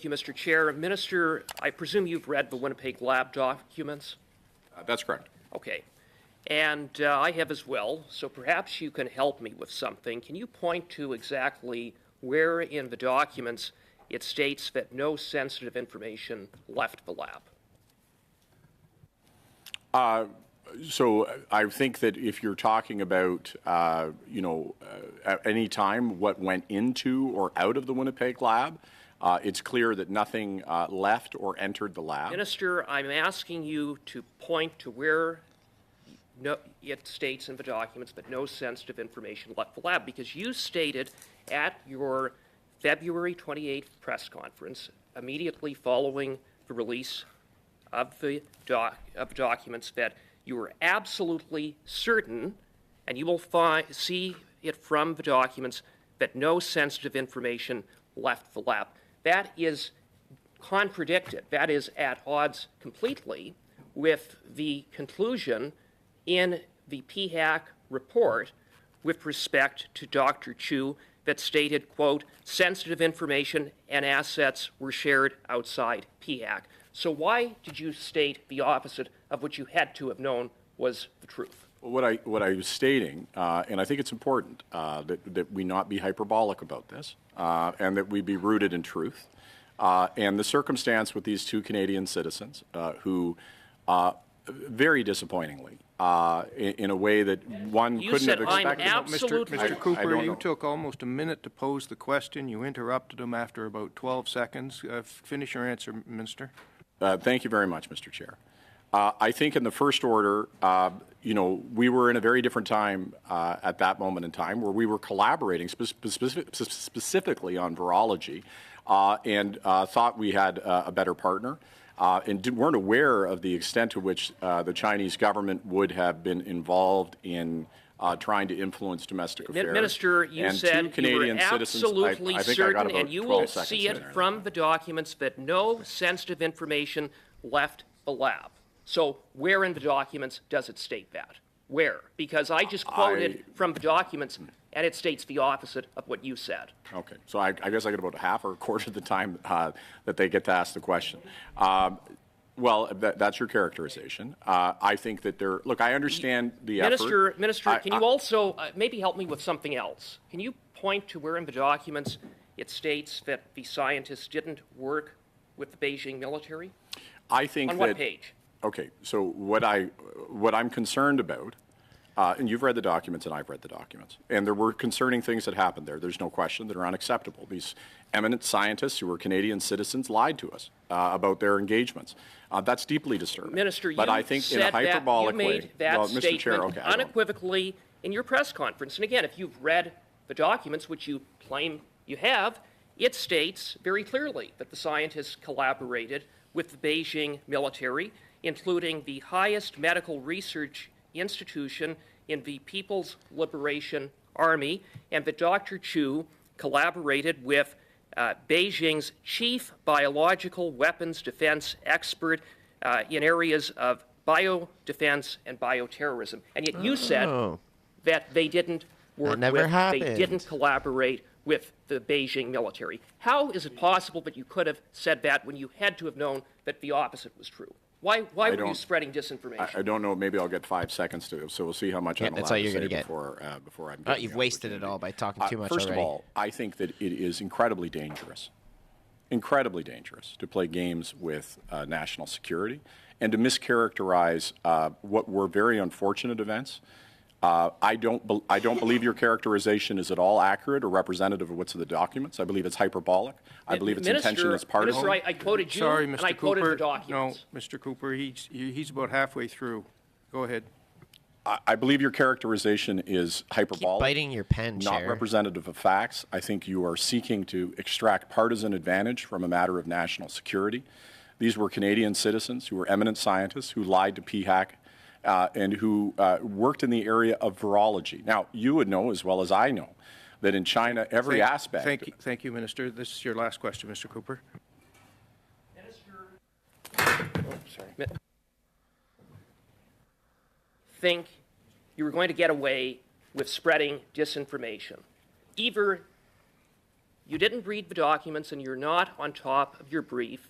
Thank you, Mr. Chair. Minister, I presume you've read the Winnipeg Lab documents? That's correct. Okay. And I have as well, so perhaps you can help me with something. Can you point to exactly where in the documents it states that no sensitive information left the lab? So I think that if you're talking about, at any time what went into or out of the Winnipeg Lab, it's clear that nothing left or entered the lab. Minister, I'm asking you to point to where it states in the documents that no sensitive information left the lab, because you stated at your February 28th press conference, immediately following the release of the documents, that you were absolutely certain, and you will see it from the documents, that no sensitive information left the lab. That is contradicted. That is at odds completely with the conclusion in the PHAC report with respect to Dr. Chu that stated, quote, sensitive information and assets were shared outside PHAC. So why did you state the opposite of what you had to have known was the truth? What I was stating, and I think it's important that we not be hyperbolic about this, and that we be rooted in truth. And the circumstance with these two Canadian citizens who, very disappointingly, in a way that one You couldn't said have I'm expected. absolutely- Mr. Cooper, you know. took almost a minute to pose the question. You interrupted him after about 12 seconds. Finish your answer, Minister. Thank you very much, Mr. Chair. I think in the first order, we were in a very different time at that moment in time where we were collaborating specifically on virology and thought we had a better partner and weren't aware of the extent to which the Chinese government would have been involved in trying to influence domestic affairs. Minister, you and said two Canadian you were absolutely citizens, I think I got certain, about and you 12 will seconds see it there. from the documents, that no sensitive information left the lab. So where in the documents does it state that? Where? Because I just quoted from the documents, and it states the opposite of what you said. Okay, so I guess I get about half or a quarter of the time that they get to ask the question. Well, that's your characterization. I think that look, I understand the effort. Minister, can you also maybe help me with something else? Can you point to where in the documents it states that the scientists didn't work with the Beijing military? I think On what page? Okay, so what I'm concerned about, and you've read the documents and I've read the documents, and there were concerning things that happened there. There's no question that are unacceptable. These eminent scientists who were Canadian citizens lied to us about their engagements. That's deeply disturbing. Minister, but I think in a hyperbolic you made way, that well, statement Mr. Chair, okay, unequivocally in your press conference. And again, if you've read the documents, which you claim you have, it states very clearly that the scientists collaborated with the Beijing military, including the highest medical research institution in the People's Liberation Army, and that Dr. Chu collaborated with Beijing's chief biological weapons defense expert in areas of biodefense and bioterrorism. And yet you said that they didn't work they didn't collaborate with the Beijing military. How is it possible that you could have said that when you had to have known that the opposite was true? Why were you spreading disinformation? I don't know. Maybe I'll get 5 seconds so we'll see how much I'm allowed to say before I'm you've wasted it all by talking too much First already. of all, I think that it is incredibly dangerous to play games with national security and to mischaracterize what were very unfortunate events. I don't believe your characterization is at all accurate or representative of what's in the documents. I believe it's hyperbolic. I believe its intention is partisan. Minister, I quoted you, Sorry, and Mr. I quoted Cooper. the documents. No, Mr. Cooper, he's about halfway through. Go ahead. I believe your characterization is hyperbolic. Keep biting your pen, not Chair. representative of facts. I think you are seeking to extract partisan advantage from a matter of national security. These were Canadian citizens who were eminent scientists who lied to PHAC and who worked in the area of virology. Now, you would know as well as I know that in China, every aspect. Thank you, Minister. This is your last question, Mr. Cooper. Think you were going to get away with spreading disinformation. Either you didn't read the documents and you're not on top of your brief,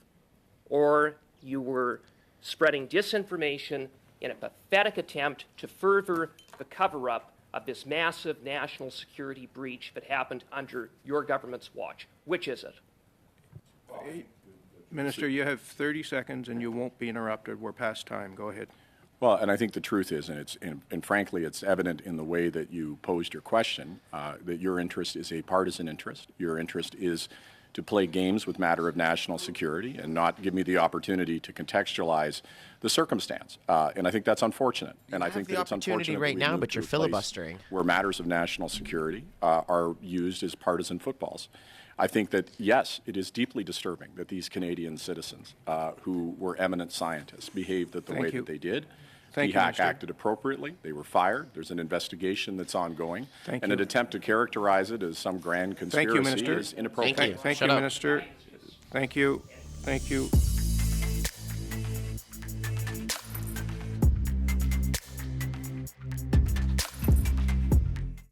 or you were spreading disinformation in a pathetic attempt to further the cover-up of this massive national security breach that happened under your government's watch. Which is it? Minister, you have 30 seconds and you won't be interrupted. We're past time. Go ahead. Well, and I think the truth is, and frankly, it's evident in the way that you posed your question, that your interest is a partisan interest. Your interest is to play games with matter of national security and not give me the opportunity to contextualize the circumstance. And I think that's unfortunate. And I have think the that it's opportunity unfortunate right that we now, move but to you're a place filibustering. where matters of national security are used as partisan footballs. I think that, yes, it is deeply disturbing that these Canadian citizens who were eminent scientists behaved the Thank way you. that they did. Thank you, DHAC Minister. acted appropriately. They were fired. There's an investigation that's ongoing. Thank and you. an attempt to characterize it as some grand Thank conspiracy you, Minister. is inappropriate. Thank you. Thank Shut you, up. Minister. Thank you. Thank you.